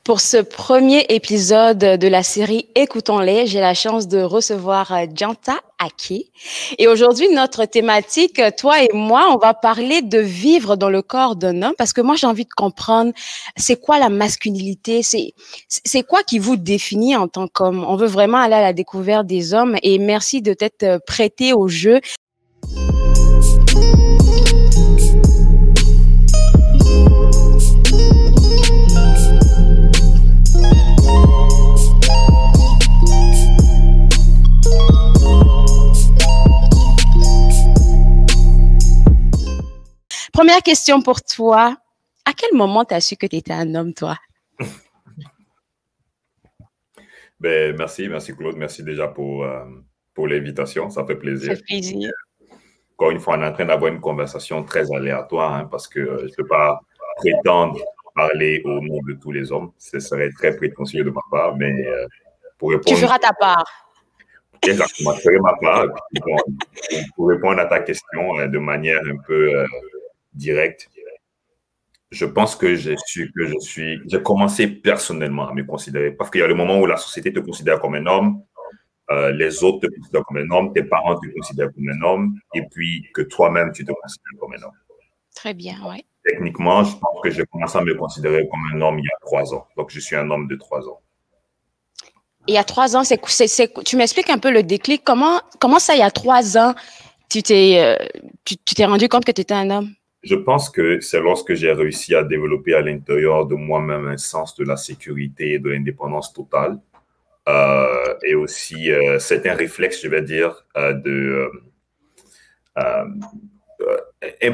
Pour ce premier épisode de la série Écoutons-les, j'ai la chance de recevoir Janta Ake. Et aujourd'hui, notre thématique, toi et moi, on va parler de vivre dans le corps d'un homme parce que moi, j'ai envie de comprendre c'est quoi la masculinité, c'est quoi qui vous définit en tant qu'homme. On veut vraiment aller à la découverte des hommes et merci de t'être prêté au jeu. Première question pour toi. À quel moment tu as su que tu étais un homme, toi? Merci Claude. Merci déjà pour l'invitation. Ça fait plaisir. Ça fait plaisir. Encore une fois, on est en train d'avoir une conversation très aléatoire parce que je ne peux pas prétendre parler au nom de tous les hommes. Ce serait très prétentieux de ma part, mais pour répondre... Tu feras ta part. Exactement, je ferai ma part. Pour répondre à ta question de manière un peu directe, je pense que j'ai commencé personnellement à me considérer, parce qu'il y a le moment où la société te considère comme un homme, les autres te considèrent comme un homme, tes parents te considèrent comme un homme, et puis que toi-même, tu te considères comme un homme. Très bien, oui. Techniquement, je pense que j'ai commencé à me considérer comme un homme il y a 3 ans. Donc, je suis un homme de 3 ans. Et il y a 3 ans, tu m'expliques un peu le déclic. Comment ça, il y a 3 ans, tu t'es rendu compte que tu étais un homme? Je pense que c'est lorsque j'ai réussi à développer à l'intérieur de moi-même un sens de la sécurité et de l'indépendance totale. Et aussi certains réflexes, je vais dire, un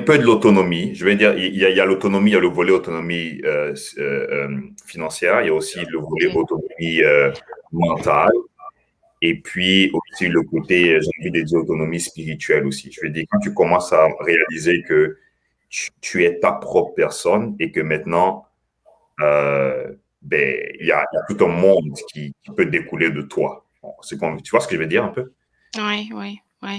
peu de l'autonomie. Je vais dire, il y a l'autonomie, il y a le volet autonomie financière, il y a aussi le volet autonomie mentale, et puis aussi le côté, j'ai envie de dire, autonomie spirituelle aussi. Je veux dire, quand tu commences à réaliser que tu es ta propre personne et que maintenant, il y a tout un monde qui peut découler de toi. Tu vois ce que je veux dire un peu? Oui.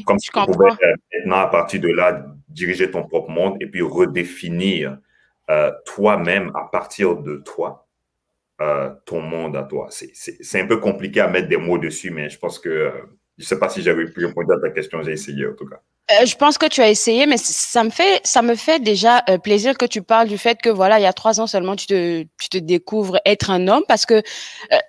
Comme si tu pouvais maintenant, à partir de là, diriger ton propre monde et puis redéfinir toi-même à partir de toi, ton monde à toi. C'est un peu compliqué à mettre des mots dessus, mais je pense que, je ne sais pas si j'avais pu répondre à ta question, j'ai essayé en tout cas. Je pense que tu as essayé, mais ça me fait déjà plaisir que tu parles du fait que voilà, il y a 3 ans seulement, tu te découvres être un homme, parce que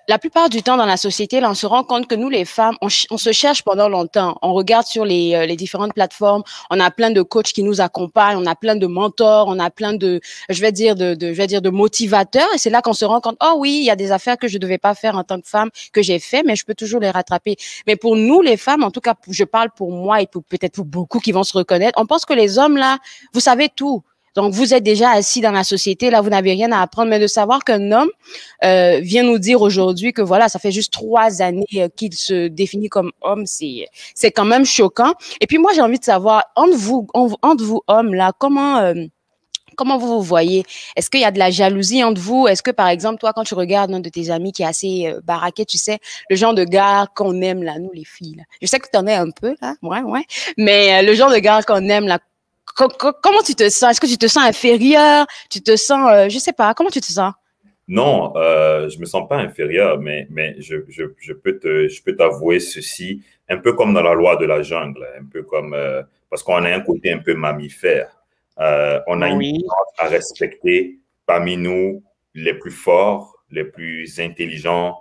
la plupart du temps dans la société, là, on se rend compte que nous les femmes, on se cherche pendant longtemps. On regarde sur les différentes plateformes, on a plein de coachs qui nous accompagnent, on a plein de mentors, on a plein de, je vais dire de motivateurs, et c'est là qu'on se rend compte, oh oui, il y a des affaires que je devais pas faire en tant que femme que j'ai fait, mais je peux toujours les rattraper. Mais pour nous les femmes, en tout cas, je parle pour moi et peut-être pour beaucoup qui vont se reconnaître. On pense que les hommes, là, vous savez tout. Donc, vous êtes déjà assis dans la société, là, vous n'avez rien à apprendre. Mais de savoir qu'un homme vient nous dire aujourd'hui que, voilà, ça fait juste 3 années qu'il se définit comme homme, c'est quand même choquant. Et puis, moi, j'ai envie de savoir, entre vous hommes, là, comment vous vous voyez? Est-ce qu'il y a de la jalousie entre vous? Est-ce que, par exemple, toi, quand tu regardes un de tes amis qui est assez baraqué, tu sais, le genre de gars qu'on aime, là, nous, les filles, là. Je sais que tu en es un peu, là. Ouais. Mais le genre de gars qu'on aime, là, comment tu te sens? Est-ce que tu te sens inférieur? Tu te sens, je sais pas, comment tu te sens? Non, je me sens pas inférieur, mais je peux t'avouer ceci, un peu comme dans la loi de la jungle, un peu comme, parce qu'on a un côté un peu mammifère. On a une tendance à respecter parmi nous les plus forts, les plus intelligents,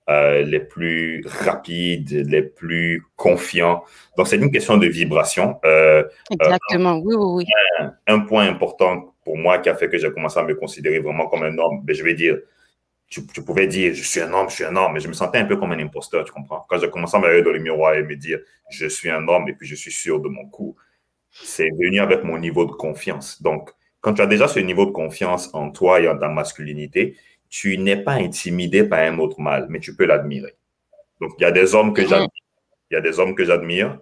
les plus rapides, les plus confiants. Donc, c'est une question de vibration. Exactement, oui. Un point important pour moi qui a fait que j'ai commencé à me considérer vraiment comme un homme, je vais dire, tu pouvais dire, je suis un homme, mais je me sentais un peu comme un imposteur, tu comprends? Quand j'ai commencé à me regarder dans le miroir et me dire, je suis un homme et puis je suis sûr de mon coup, c'est venu avec mon niveau de confiance. Donc, quand tu as déjà ce niveau de confiance en toi et en ta masculinité, tu n'es pas intimidé par un autre mâle, mais tu peux l'admirer. Donc, il y a des hommes que j'admire.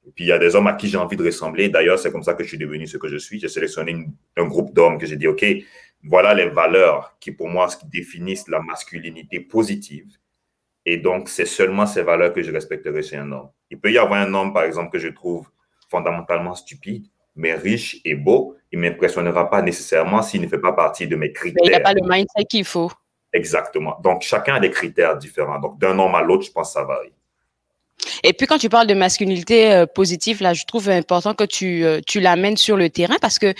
Et puis, il y a des hommes à qui j'ai envie de ressembler. D'ailleurs, c'est comme ça que je suis devenu ce que je suis. J'ai sélectionné un groupe d'hommes que j'ai dit, OK, voilà les valeurs qui, pour moi, définissent la masculinité positive. Et donc, c'est seulement ces valeurs que je respecterai chez un homme. Il peut y avoir un homme, par exemple, que je trouve fondamentalement stupide, mais riche et beau. Il ne m'impressionnera pas nécessairement s'il ne fait pas partie de mes critères. Il n'a pas le mindset qu'il faut. Exactement. Donc, chacun a des critères différents. Donc, d'un homme à l'autre, je pense que ça varie. Et puis, quand tu parles de masculinité positive, là, je trouve important que tu l'amènes sur le terrain parce que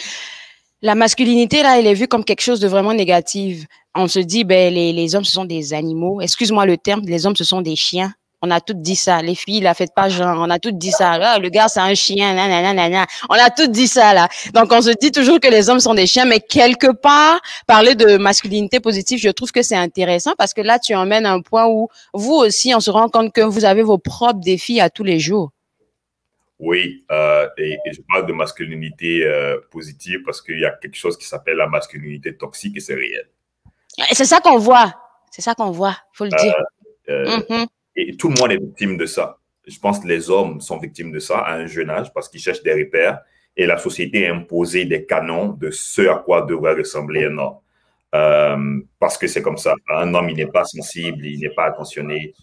la masculinité, là, elle est vue comme quelque chose de vraiment négatif. On se dit, ben, les hommes, ce sont des animaux. Excuse-moi le terme, les hommes, ce sont des chiens. On a toutes dit ça. Les filles, la faites pas genre. On a toutes dit ça. Ah, le gars, c'est un chien. Nanana. On a toutes dit ça, là. Donc, on se dit toujours que les hommes sont des chiens. Mais quelque part, parler de masculinité positive, je trouve que c'est intéressant parce que là, tu emmènes un point où vous aussi, on se rend compte que vous avez vos propres défis à tous les jours. Oui, et je parle de masculinité positive parce qu'il y a quelque chose qui s'appelle la masculinité toxique et c'est réel. Et c'est ça qu'on voit. C'est ça qu'on voit. Faut le dire. Euh, et tout le monde est victime de ça. Je pense que les hommes sont victimes de ça à un jeune âge parce qu'ils cherchent des repères et la société a imposé des canons de ce à quoi devrait ressembler un homme. Parce que c'est comme ça. Un homme, il n'est pas sensible, il n'est pas attentionné,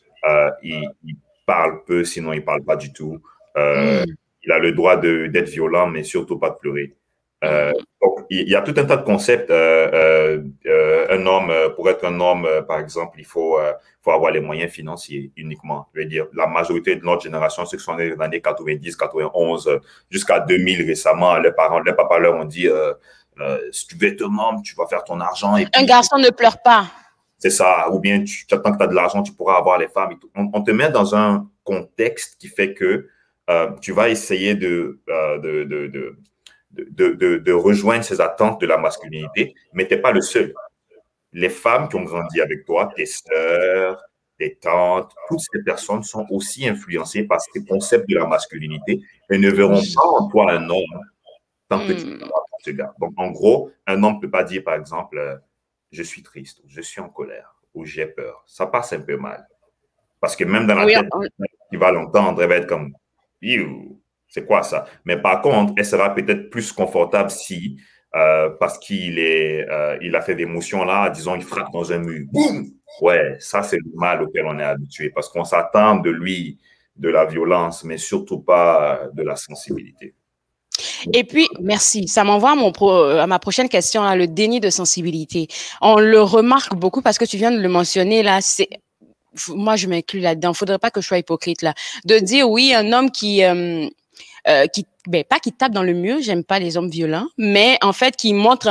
il parle peu, sinon il ne parle pas du tout. Il a le droit d'être violent, mais surtout pas de pleurer. Donc, il y a tout un tas de concepts. Un homme, pour être un homme, par exemple, il faut avoir les moyens financiers uniquement. Je veux dire, la majorité de notre génération, ceux qui sont nés dans les années 90, 91, jusqu'à 2000 récemment, leurs parents, leurs papas leur ont dit si tu veux être un homme, tu vas faire ton argent. Et puis, un garçon ne pleure pas. C'est ça. Ou bien, tu attends que tu as de l'argent, tu pourras avoir les femmes. On te met dans un contexte qui fait que tu vas essayer de rejoindre ces attentes de la masculinité, mais tu n'es pas le seul. Les femmes qui ont grandi avec toi, tes sœurs, tes tantes, toutes ces personnes sont aussi influencées par ces concepts de la masculinité et ne verront pas en toi un homme tant que tu ne pas ce gars. Donc, en gros, un homme ne peut pas dire, par exemple, je suis triste, ou je suis en colère, ou j'ai peur. Ça passe un peu mal. Parce que même dans la tête, qui va l'entendre, elle va être comme, c'est quoi ça? Mais par contre, elle sera peut-être plus confortable si, parce il a fait des émotions là, disons, il frappe dans un mur. Boum! Ouais, ça, c'est le mal auquel on est habitué, parce qu'on s'attend de lui de la violence, mais surtout pas de la sensibilité. Et puis, merci. Ça m'envoie à ma prochaine question, là, le déni de sensibilité. On le remarque beaucoup parce que tu viens de le mentionner, là, moi, je m'inclus là-dedans. Faudrait pas que je sois hypocrite, là. De dire, oui, un homme pas qui tape dans le mur, j'aime pas les hommes violents, mais en fait, qui montre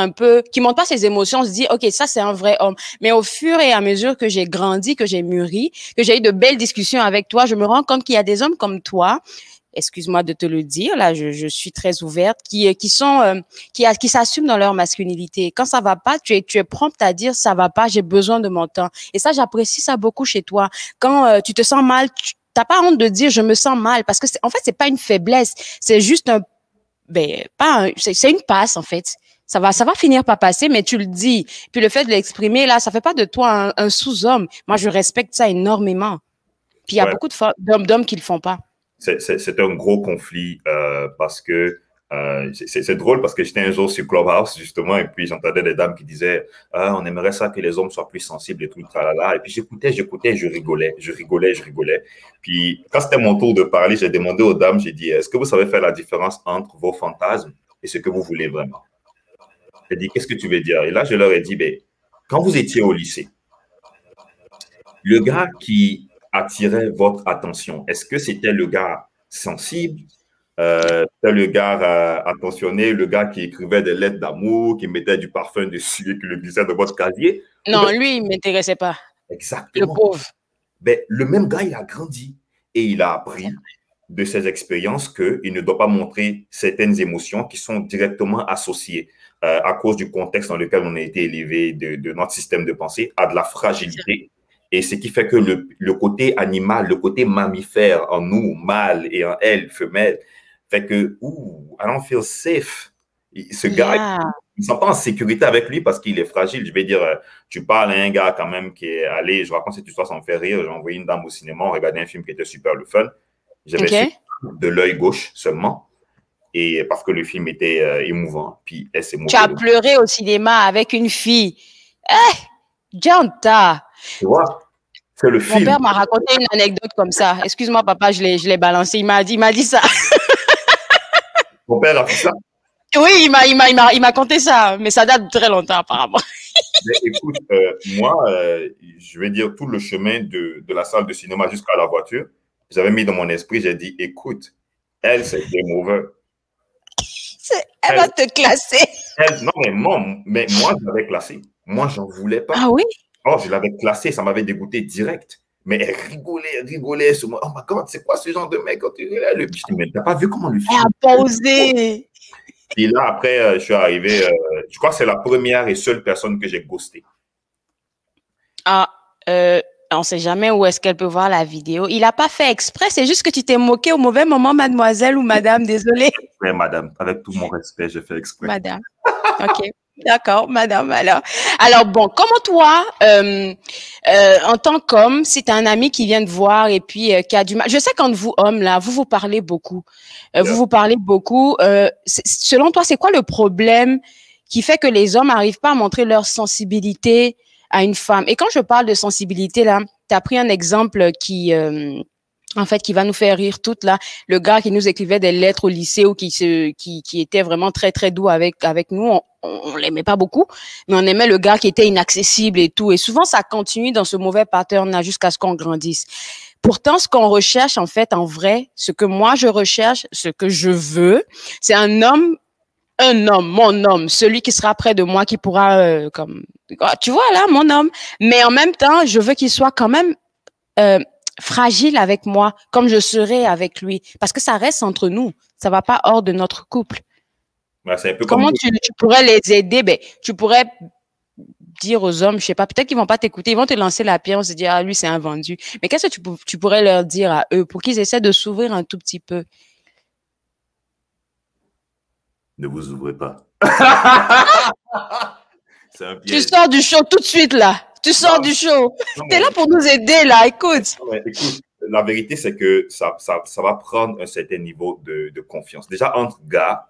pas ses émotions, on se dit, OK, ça, c'est un vrai homme. Mais au fur et à mesure que j'ai grandi, que j'ai mûri, que j'ai eu de belles discussions avec toi, je me rends compte qu'il y a des hommes comme toi, excuse-moi de te le dire, là, je suis très ouverte, qui s'assument dans leur masculinité. Quand ça va pas, tu es prompte à dire ça va pas, j'ai besoin de mon temps. Et ça, j'apprécie ça beaucoup chez toi. Quand tu te sens mal, t'as pas honte de dire je me sens mal parce que en fait, c'est pas une faiblesse, c'est juste c'est une passe en fait. Ça va finir par passer, mais tu le dis. Puis le fait de l'exprimer là, ça fait pas de toi un sous-homme. Moi, je respecte ça énormément. Puis il y a beaucoup d'hommes qui le font pas. C'est un gros conflit parce que c'est drôle parce que j'étais un jour sur Clubhouse justement et puis j'entendais des dames qui disaient on aimerait ça que les hommes soient plus sensibles et tout, tralala. Et puis j'écoutais, je rigolais. Puis quand c'était mon tour de parler, j'ai demandé aux dames, j'ai dit est-ce que vous savez faire la différence entre vos fantasmes et ce que vous voulez vraiment? J'ai dit qu'est-ce que tu veux dire? Et là, je leur ai dit quand vous étiez au lycée, le gars qui attirait votre attention, est-ce que c'était le gars sensible, c'était le gars attentionné, le gars qui écrivait des lettres d'amour, qui mettait du parfum dessus et qui le glissait dans votre casier? Non, lui, il ne m'intéressait pas. Exactement. Le pauvre. Le même gars, il a grandi et il a appris de ses expériences qu'il ne doit pas montrer certaines émotions qui sont directement associées à cause du contexte dans lequel on a été élevé, de notre système de pensée, à de la fragilité. Et ce qui fait que le côté animal, le côté mammifère en nous, mâle, et en elle, femelle, fait que, I don't feel safe. Ce gars, il ne sent pas en sécurité avec lui parce qu'il est fragile. Je vais dire, tu parles à un gars quand même qui est allé, je raconte cette histoire, ça me fait rire. J'ai envoyé une dame au cinéma, on regardait un film qui était super le fun. J'avais su de l'œil gauche seulement. Et parce que le film était émouvant. Puis elle s'est moquée. Tu as pleuré au cinéma avec une fille. Janta. Tu vois, c'est le film. Mon père m'a raconté une anecdote comme ça. Excuse-moi, papa, je l'ai balancé. Il m'a dit ça. Mon père a fait ça? Oui, il m'a conté ça, mais ça date de très longtemps apparemment. Ben, écoute, moi, je vais dire tout le chemin de la salle de cinéma jusqu'à la voiture. J'avais mis dans mon esprit, j'ai dit, écoute, elle, c'est game over. Elle va Elle, te classer. non, mais moi, je l'avais classée. Moi, j'en voulais pas. Ah oui? Oh, je l'avais classée, ça m'avait dégoûté direct. Mais elle rigolait sur moi. Oh my God, c'est quoi ce genre de mec quand tu es le... Je dis, mais t'as pas vu comment le Elle a film? pas osé. Et là, après, je suis arrivé, je crois que c'est la première et seule personne que j'ai ghosté. Ah, on sait jamais où est-ce qu'elle peut voir la vidéo. Il a pas fait exprès, c'est juste que tu t'es moqué au mauvais moment, mademoiselle ou madame, désolée. Mais madame, avec tout mon respect, j'ai fait exprès. Madame. OK. D'accord, madame, alors. Alors, bon, comment toi, en tant qu'homme, si tu as un ami qui vient te voir et puis qui a du mal, je sais qu'entre vous, hommes, là, vous parlez beaucoup. Vous Yeah. vous parlez beaucoup. Selon toi, c'est quoi le problème qui fait que les hommes n'arrivent pas à montrer leur sensibilité à une femme? Et quand je parle de sensibilité, là, tu as pris un exemple qui... en fait, qui va nous faire rire toutes là. Le gars qui nous écrivait des lettres au lycée ou qui était vraiment très, très doux avec nous. On l'aimait pas beaucoup, mais on aimait le gars qui était inaccessible et tout. Et souvent, ça continue dans ce mauvais pattern-là jusqu'à ce qu'on grandisse. Pourtant, ce qu'on recherche, en fait, en vrai, ce que moi je recherche, ce que je veux, c'est un homme, mon homme, celui qui sera près de moi, qui pourra, comme, tu vois là, mon homme. Mais en même temps, je veux qu'il soit quand même, euh, fragile avec moi, comme je serai avec lui, parce que ça reste entre nous, ça va pas hors de notre couple. Ben, c'est un peu comme Comment tu pourrais les aider? Ben, tu pourrais dire aux hommes, je sais pas, peut-être qu'ils vont pas t'écouter, ils vont te lancer la pierre, on se dire, ah, lui, c'est un vendu. Mais qu'est-ce que tu pourrais leur dire à eux pour qu'ils essaient de s'ouvrir un tout petit peu? ne vous ouvrez pas. C'est un Tu piège. sors du show tout de suite, là. Tu sors Non, du show. non, T'es mais, là pour nous aider, là. Écoute. non, mais écoute, la vérité, c'est que ça va prendre un certain niveau de confiance. Déjà, entre gars,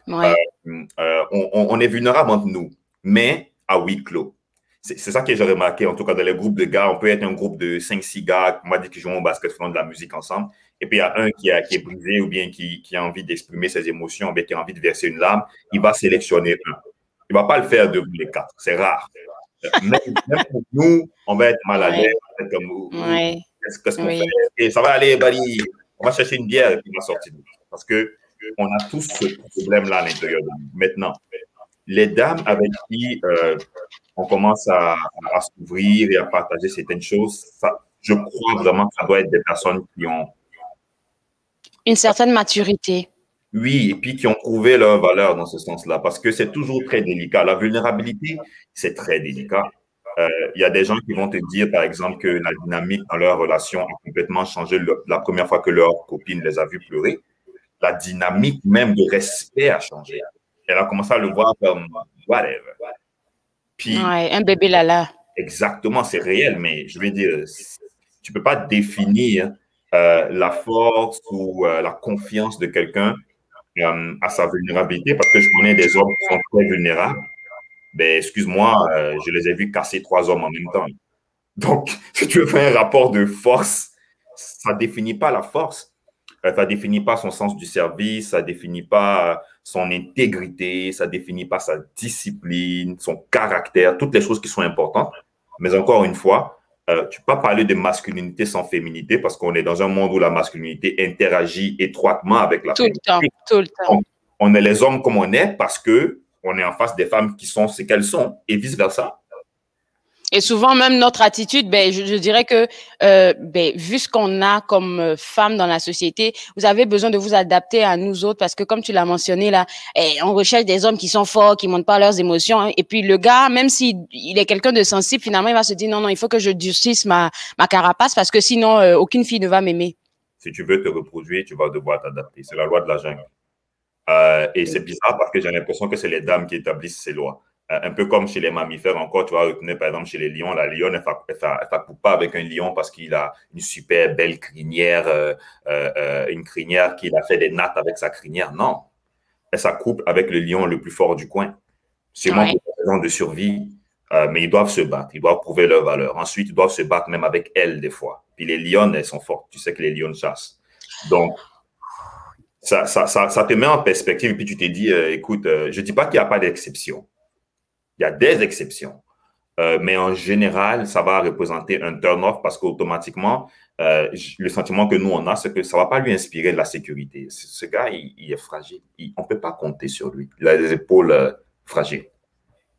Ouais. on est vulnérable entre nous, mais à huis clos. C'est ça que j'ai remarqué, en tout cas dans les groupes de gars, on peut être un groupe de 5-6 gars, on m'a dit qu'ils jouent au basket, faisant de la musique ensemble, et puis il y a un qui est brisé ou bien qui a envie d'exprimer ses émotions, ou bien qui a envie de verser une larme, il va sélectionner un. Il ne va pas le faire de les quatre, c'est rare. Même pour nous, on va être mal à l'aise, Ouais. on va être comme, Ouais. qu'est-ce qu'on fait? Oui. Et ça va aller, Bali, on va chercher une bière et puis on va sortir. Parce que on a tous ce problème-là à l'intérieur de nous. Maintenant, les dames avec qui on commence à s'ouvrir et à partager certaines choses, ça, je crois vraiment que ça doit être des personnes qui ont, Une certaine maturité. oui, et puis qui ont prouvé leur valeur dans ce sens-là, parce que c'est toujours très délicat. La vulnérabilité, c'est très délicat. Il y a des gens qui vont te dire, par exemple, que la dynamique dans leur relation a complètement changé la première fois que leur copine les a vus pleurer. La dynamique même de respect a changé. Elle a commencé à le voir comme whatever. Puis, Ouais. Un bébé Lala. exactement, c'est réel, mais je veux dire, tu peux pas définir la force ou la confiance de quelqu'un à sa vulnérabilité parce que je connais des hommes qui sont très vulnérables. Ben, excuse-moi, je les ai vus casser 3 hommes en même temps. Donc, si tu veux faire un rapport de force, ça ne définit pas la force. Ça ne définit pas son sens du service, ça ne définit pas son intégrité, ça ne définit pas sa discipline, son caractère, toutes les choses qui sont importantes. Mais encore une fois, tu ne peux pas parler de masculinité sans féminité parce qu'on est dans un monde où la masculinité interagit étroitement avec la Tout le temps. féminité. Tout le temps. On est les hommes comme on est parce qu'on est en face des femmes qui sont ce qu'elles sont et vice-versa. Et souvent, même notre attitude, ben, je dirais que, ben, vu ce qu'on a comme femme dans la société, vous avez besoin de vous adapter à nous autres parce que, comme tu l'as mentionné là, on recherche des hommes qui sont forts, qui montrent pas leurs émotions. Hein. Et puis le gars, même s'il est quelqu'un de sensible, finalement, il va se dire non, non, il faut que je durcisse ma carapace parce que sinon, aucune fille ne va m'aimer. Si tu veux te reproduire, tu vas devoir t'adapter. C'est la loi de la jungle. Et c'est bizarre parce que j'ai l'impression que c'est les dames qui établissent ces lois. Un peu comme chez les mammifères encore, tu vas retenir par exemple chez les lions, la lionne, elle ne coupe pas avec un lion parce qu'il a une super belle crinière, une crinière qu'il a fait des nattes avec sa crinière. Non, elle s'accouple avec le lion le plus fort du coin. Sûrement Ouais. pour des raisons de survie, mais ils doivent se battre, ils doivent prouver leur valeur. Ensuite, ils doivent se battre même avec elles des fois. Puis les lionnes, elles sont fortes. Tu sais que les lionnes chassent. Donc, ça te met en perspective et puis tu te dis, écoute, je ne dis pas qu'il n'y a pas d'exception. Il y a des exceptions. Mais en général, ça va représenter un turn-off parce qu'automatiquement, le sentiment que nous, on a, c'est que ça ne va pas lui inspirer de la sécurité. Ce gars, il est fragile. On ne peut pas compter sur lui. Il a des épaules fragiles.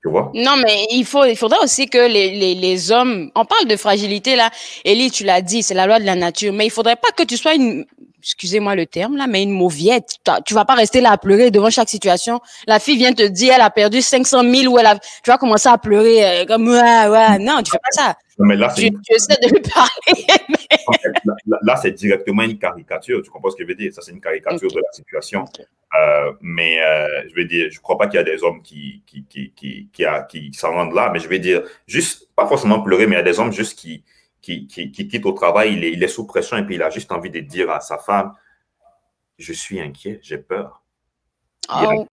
Tu vois? Non, mais il faudrait aussi que les hommes, on parle de fragilité là, Élie, tu l'as dit, c'est la loi de la nature, mais il faudrait pas que tu sois excusez-moi le terme là, mais une mauviette. Tu vas pas rester là à pleurer devant chaque situation. La fille vient te dire, elle a perdu 500 000 ou tu vas commencer à pleurer comme, ouais, non, tu fais pas ça. Mais là, tu essaies de lui parler. Là, c'est directement une caricature. Tu comprends ce que je veux dire? Ça, c'est une caricature de la situation. Mais je veux dire, je ne crois pas qu'il y a des hommes qui s'en rendent là, mais je vais dire, juste, pas forcément pleurer, mais il y a des hommes juste qui quittent au travail, il est sous pression et puis il a juste envie de dire à sa femme, je suis inquiet, j'ai peur. Oh.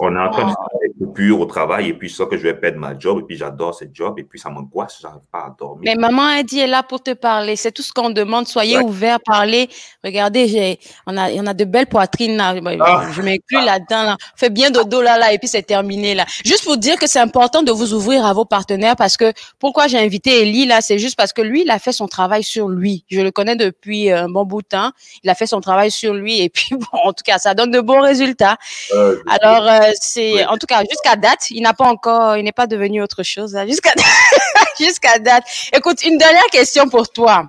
On est en train de faire des coupures au travail et puis je sens que je vais perdre ma job et puis j'adore cette job et puis ça m'angoisse, je n'arrive pas à dormir. Mais maman a dit, elle est là pour te parler. C'est tout ce qu'on demande. Soyez ouverts, parlez. Regardez, on a de belles poitrines là. Je m'inclus là-dedans. Là. Fais bien dodo là et puis c'est terminé là. Juste pour dire que c'est important de vous ouvrir à vos partenaires parce que pourquoi j'ai invité Élie là, c'est juste parce que lui, il a fait son travail sur lui. Je le connais depuis un bon bout de temps. Il a fait son travail sur lui et puis bon, en tout cas, ça donne de bons résultats. Alors, en tout cas, jusqu'à date, il n'est pas devenu autre chose. Là. Jusqu'à date. Écoute, une dernière question pour toi.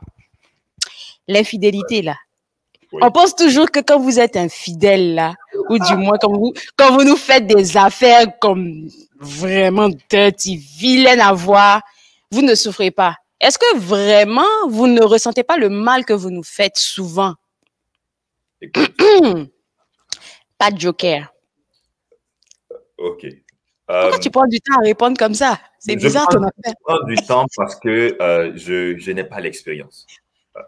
L'infidélité, là. Oui. On pense toujours que quand vous êtes infidèle, là, ou du moins quand vous nous faites des affaires comme vraiment dirty, vilaines à voir, vous ne souffrez pas. Est-ce que vraiment, vous ne ressentez pas le mal que vous nous faites souvent? Pas de joker. OK. Pourquoi tu prends du temps à répondre comme ça? C'est bizarre ton affaire. Je prends du temps parce que je n'ai pas l'expérience.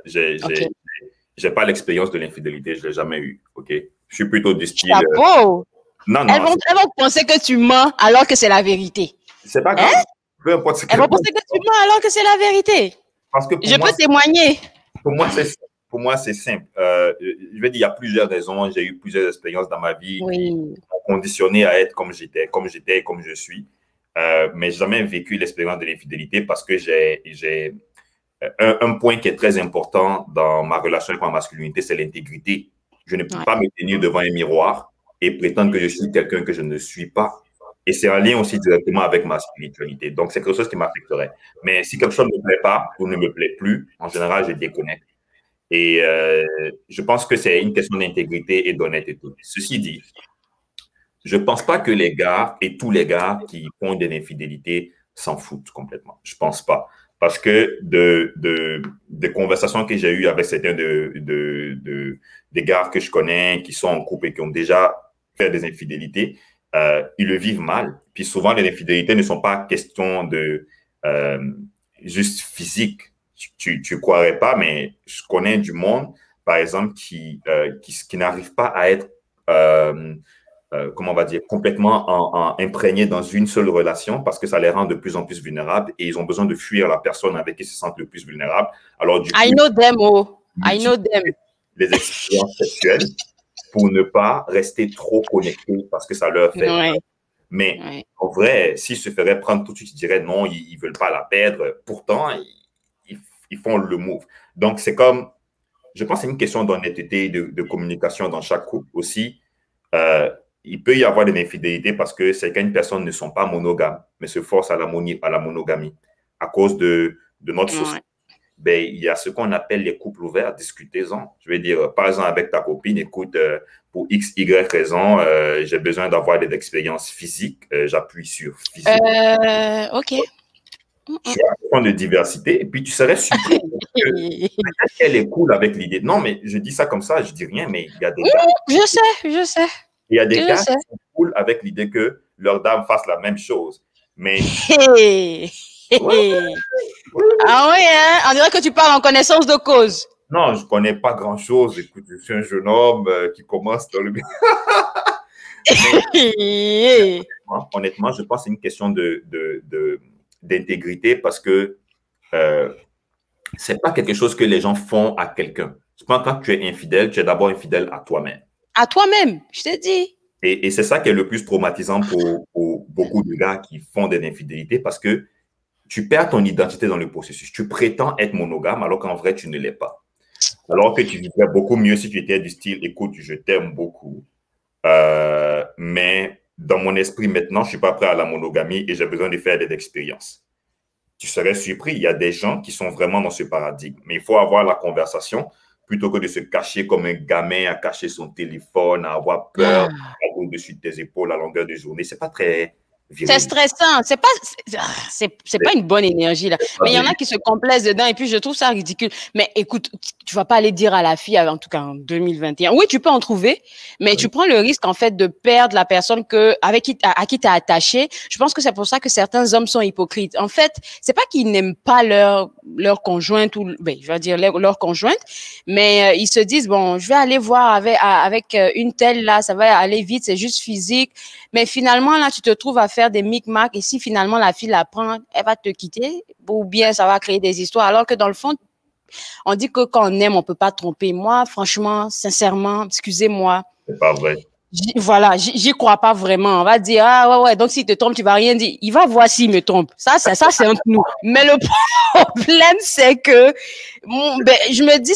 J'ai pas l'expérience de l'infidélité, je ne l'ai jamais eu. OK? Je suis plutôt du style. Chapeau! Non. Elles vont penser que tu mens alors que c'est la vérité. C'est pas grave. Peu importe ce Elles vont penser que tu mens alors que c'est la vérité. Parce que je peux témoigner. Pour moi, c'est simple. Je vais dire, il y a plusieurs raisons. J'ai eu plusieurs expériences dans ma vie qui m'ont conditionné à être comme j'étais, comme je suis. Mais j'ai jamais vécu l'expérience de l'infidélité parce que j'ai un point qui est très important dans ma relation avec ma masculinité, c'est l'intégrité. Je ne peux pas me tenir devant un miroir et prétendre que je suis quelqu'un que je ne suis pas. Et c'est en lien aussi directement avec ma spiritualité. Donc, c'est quelque chose qui m'affecterait. Mais si quelque chose ne me plaît pas ou ne me plaît plus, en général, je déconnecte. Et je pense que c'est une question d'intégrité et d'honnêteté. Ceci dit, je ne pense pas que les gars et tous les gars qui font de l'infidélité s'en foutent complètement. Je ne pense pas. Parce que des conversations que j'ai eues avec certains des gars que je connais qui sont en couple et qui ont déjà fait des infidélités, ils le vivent mal. Puis souvent, les infidélités ne sont pas question de juste physique. Tu croirais pas, mais je connais du monde, par exemple, qui n'arrive pas à être, comment on va dire, complètement imprégné dans une seule relation parce que ça les rend de plus en plus vulnérables et ils ont besoin de fuir la personne avec qui ils se sentent le plus vulnérables. Alors, du coup, I know them, oh. I know them. Les expériences sexuelles pour ne pas rester trop connectés parce que ça leur fait mal. Mais en vrai, s'ils se feraient prendre tout de suite, ils diraient non, ils ne veulent pas la perdre. Pourtant, ils font le move. Donc, c'est comme, je pense que c'est une question d'honnêteté, de communication dans chaque couple aussi. Il peut y avoir des infidélités parce que certaines personnes ne sont pas monogames, mais se forcent à la monogamie à cause de notre société. Ben, il y a ce qu'on appelle les couples ouverts, discutez-en. Je veux dire, par exemple, avec ta copine, écoute, pour X, Y raison, j'ai besoin d'avoir des expériences physiques, j'appuie sur physique. OK. Tu as un point de diversité, et puis tu serais surpris qu'elle est cool avec l'idée. Non, mais je dis ça comme ça, je dis rien, mais il y a des gars. Je sais. Il y a des gars qui sont cool avec l'idée que leur dame fasse la même chose. Mais Ouais, oui, oui. Ah oui, hein? On dirait que tu parles en connaissance de cause. Non, je ne connais pas grand-chose. Écoute, je suis un jeune homme qui commence dans le... Mais honnêtement, je pense que c'est une question d'intégrité parce que c'est pas quelque chose que les gens font à quelqu'un. Je pense que quand tu es infidèle, tu es d'abord infidèle à toi-même. À toi-même, je t'ai dit. Et c'est ça qui est le plus traumatisant pour beaucoup de gars qui font des infidélités parce que tu perds ton identité dans le processus. Tu prétends être monogame alors qu'en vrai, tu ne l'es pas. Alors que tu vivrais beaucoup mieux si tu étais du style, écoute, je t'aime beaucoup. Mais dans mon esprit maintenant, je ne suis pas prêt à la monogamie et j'ai besoin de faire des expériences. Tu serais surpris, il y a des gens qui sont vraiment dans ce paradigme. Mais il faut avoir la conversation plutôt que de se cacher comme un gamin, à cacher son téléphone, à avoir peur Ah. au-dessus de tes épaules à longueur de journée. C'est pas très C'est viril. stressant. C'est pas une bonne énergie, là. Mais il y en a qui se complaisent dedans et puis je trouve ça ridicule. Mais écoute, tu vas pas aller dire à la fille, en tout cas en 2021. Oui, tu peux en trouver, mais tu prends le risque, en fait, de perdre la personne à qui t'es attaché. Je pense que c'est pour ça que certains hommes sont hypocrites. En fait, c'est pas qu'ils n'aiment pas leur conjointe ou, ben, je vais dire leur conjointe, mais ils se disent, bon, je vais aller voir avec une telle là, ça va aller vite, c'est juste physique. Mais finalement, là, tu te trouves à faire des micmacs et si finalement la fille la prend, elle va te quitter ou bien ça va créer des histoires. Alors que dans le fond, on dit que quand on aime, on peut pas tromper. Moi, franchement, sincèrement, excusez-moi. C'est pas vrai. Voilà, j'y crois pas vraiment. On va dire, ah ouais, donc s'il te trompe, tu vas rien dire. Il va voir s'il me trompe. Ça, c'est entre nous. Mais le problème, c'est que, je me dis,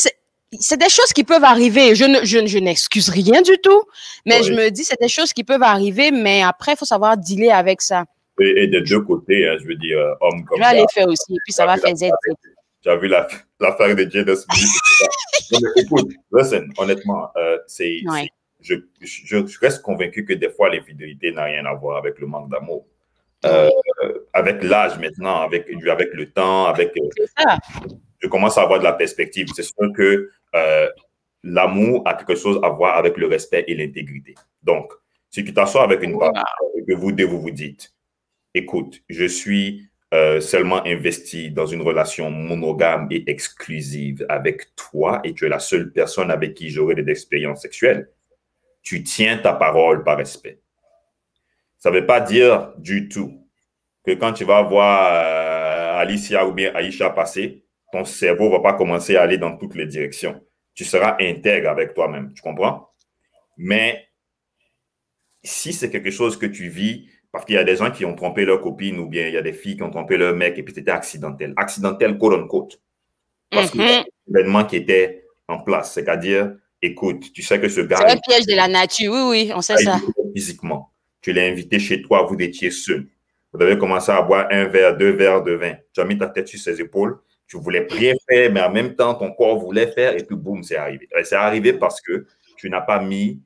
c'est des choses qui peuvent arriver. Je n'excuse rien du tout, mais je me dis, c'est des choses qui peuvent arriver, mais après, il faut savoir dealer avec ça. Et des deux côtés, hein, je veux dire, homme Je comme vais ça. aller faire aussi, et puis ça va faire Z. Tu as vu l'affaire de Jada Smith. Non, mais écoute, listen, honnêtement, Ouais. je reste convaincu que des fois, l'infidélité n'a rien à voir avec le manque d'amour. Ouais. Avec l'âge maintenant, avec le temps, C'est ça. je commence à avoir de la perspective. C'est sûr que l'amour a quelque chose à voir avec le respect et l'intégrité. Donc, si tu t'assois avec une femme et que vous deux, vous vous dites, écoute, je suis seulement investi dans une relation monogame et exclusive avec toi et tu es la seule personne avec qui j'aurai des expériences sexuelles, tu tiens ta parole par respect. Ça ne veut pas dire du tout que quand tu vas voir Alicia ou bien Aïcha passer, ton cerveau ne va pas commencer à aller dans toutes les directions. Tu seras intègre avec toi-même, tu comprends? Mais si c'est quelque chose que tu vis, parce qu'il y a des gens qui ont trompé leur copine ou bien il y a des filles qui ont trompé leur mec et puis c'était accidentel. Accidentel, quote unquote. Parce qu'il y a un événement qui était en place. C'est-à-dire, écoute, tu sais que ce gars... C'est un piège de la nature, oui, on sait ça. Physiquement. Tu l'as invité chez toi, vous étiez seul. Vous avez commencé à boire un verre, 2 verres de vin. Tu as mis ta tête sur ses épaules. Tu voulais rien faire, mais en même temps, ton corps voulait faire et puis boum, c'est arrivé. C'est arrivé parce que tu n'as pas mis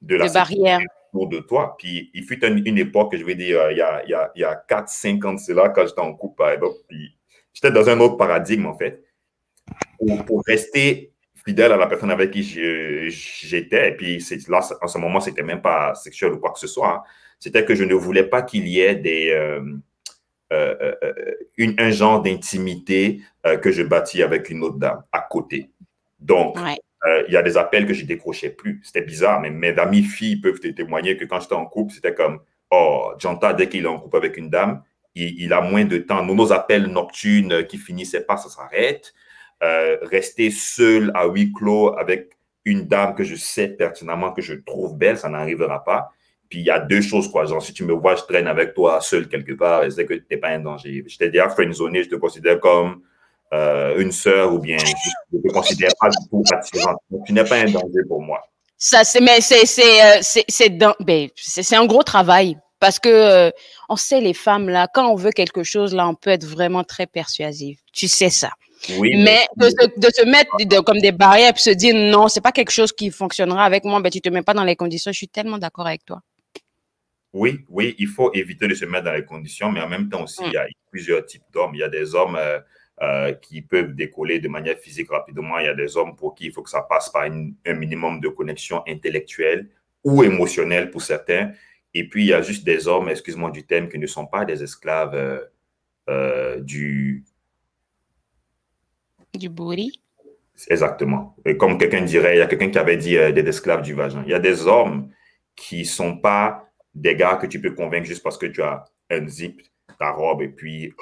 de la barrière autour de toi. Puis il fut une époque, je vais dire, il y a 4-5 ans de cela, quand j'étais en couple, par exemple, puis j'étais dans un autre paradigme, en fait. Pour rester fidèle à la personne avec qui j'étais, et puis là, en ce moment, c'était même pas sexuel ou quoi que ce soit, hein. C'était que je ne voulais pas qu'il y ait un genre d'intimité que je bâtis avec une autre dame à côté. Donc, il y a des appels que je décrochais plus. C'était bizarre, mais mes amies filles peuvent te témoigner que quand j'étais en couple, c'était comme, oh, Janta, dès qu'il est en couple avec une dame, il a moins de temps. Nos appels nocturnes qui finissaient pas, ça s'arrête. Rester seul à huis clos avec une dame que je sais pertinemment que je trouve belle, ça n'arrivera pas. Puis il y a deux choses, quoi. Genre, si tu me vois, je traîne avec toi seul quelque part, je sais que tu n'es pas un danger. Je t'ai déjà friendzoné, je te considère comme une sœur ou bien je ne te considère pas du tout attirante. Donc, tu n'es pas un danger pour moi. Ça, c'est un gros travail parce que on sait les femmes là, quand on veut quelque chose là, on peut être vraiment très persuasif. Tu sais ça. Oui, mais de se mettre comme des barrières et se dire non, c'est pas quelque chose qui fonctionnera avec moi, ben tu te mets pas dans les conditions. Je suis tellement d'accord avec toi. Oui, oui, il faut éviter de se mettre dans les conditions, mais en même temps aussi, il y a plusieurs types d'hommes. Il y a des hommes qui peuvent décoller de manière physique rapidement. Il y a des hommes pour qui il faut que ça passe par un minimum de connexion intellectuelle ou émotionnelle pour certains. Et puis, il y a juste des hommes, excuse-moi du terme, qui ne sont pas des esclaves du... Du booty. Exactement. Et comme quelqu'un dirait, il y a quelqu'un qui avait dit des esclaves du vagin. Il y a des hommes qui sont pas des gars que tu peux convaincre juste parce que tu as un zip, ta robe, et puis...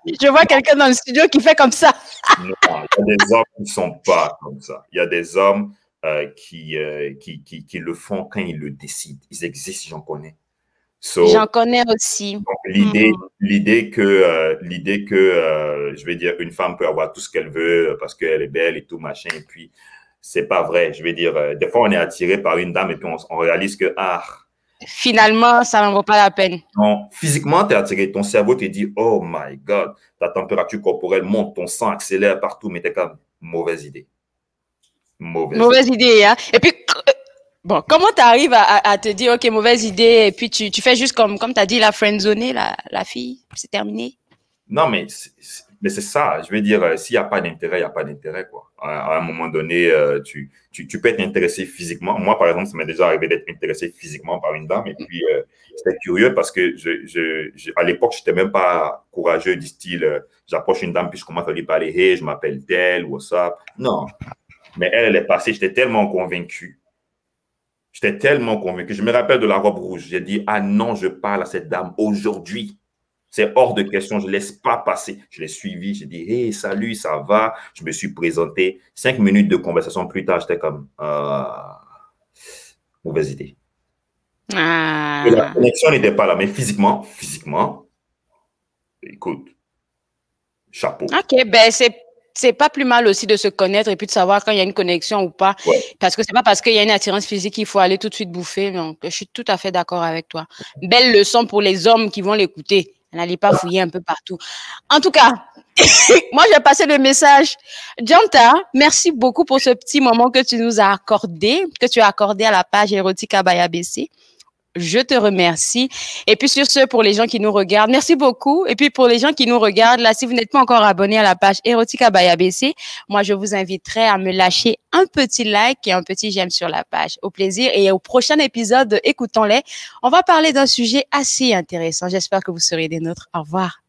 Je vois quelqu'un dans le studio qui fait comme ça. Non, il y a des hommes qui ne sont pas comme ça. Il y a des hommes qui le font quand ils le décident. Ils existent, j'en connais. So, j'en connais aussi. L'idée que, je vais dire, une femme peut avoir tout ce qu'elle veut parce qu'elle est belle et tout, machin, et puis, c'est pas vrai. Je vais dire, des fois, on est attiré par une dame et puis on réalise que, finalement, ça n'en vaut pas la peine. non, physiquement, tu es attiré. Ton cerveau te dit, oh my God, ta température corporelle monte, ton sang accélère partout, mais t'es comme, mauvaise idée. Mauvaise idée, hein. Et puis, bon, comment tu arrives à te dire, OK, mauvaise idée, et puis tu fais juste comme tu as dit, la friendzonée, la fille, c'est terminé. Non, mais c'est ça. Je veux dire, s'il n'y a pas d'intérêt, il n'y a pas d'intérêt, quoi. À un moment donné, tu peux être intéressé physiquement. Moi, par exemple, ça m'est déjà arrivé d'être intéressé physiquement par une dame. Et puis, c'était curieux parce que à l'époque, je n'étais même pas courageux du style, j'approche une dame puis je commence à lui parler, hey, je m'appelle tel, what's up. Non. Mais elle est passée. J'étais tellement convaincu. Je me rappelle de la robe rouge. J'ai dit, ah non, je parle à cette dame aujourd'hui. C'est hors de question, je ne laisse pas passer. Je l'ai suivi, j'ai dit, hey, salut, ça va? Je me suis présenté. 5 minutes de conversation plus tard, j'étais comme, mauvaise idée. Et la connexion n'était pas là, mais physiquement, écoute, chapeau. OK, ben c'est pas plus mal aussi de se connaître et puis de savoir quand il y a une connexion ou pas. Ouais. Parce que c'est pas parce qu'il y a une attirance physique qu'il faut aller tout de suite bouffer. Donc, je suis tout à fait d'accord avec toi. Belle leçon pour les hommes qui vont l'écouter. N'allez pas fouiller un peu partout. En tout cas, moi, j'ai passé le message. Dianta, merci beaucoup pour ce petit moment que tu nous as accordé, que tu as accordé à la page Érotique Abaya BC. Je te remercie. Et puis sur ce, pour les gens qui nous regardent, merci beaucoup. Et puis pour les gens qui nous regardent, là, si vous n'êtes pas encore abonné à la page Érotique Abaya BC, moi, je vous inviterai à me lâcher un petit like et un petit j'aime sur la page. Au plaisir. Et au prochain épisode, écoutons-les. On va parler d'un sujet assez intéressant. J'espère que vous serez des nôtres. Au revoir.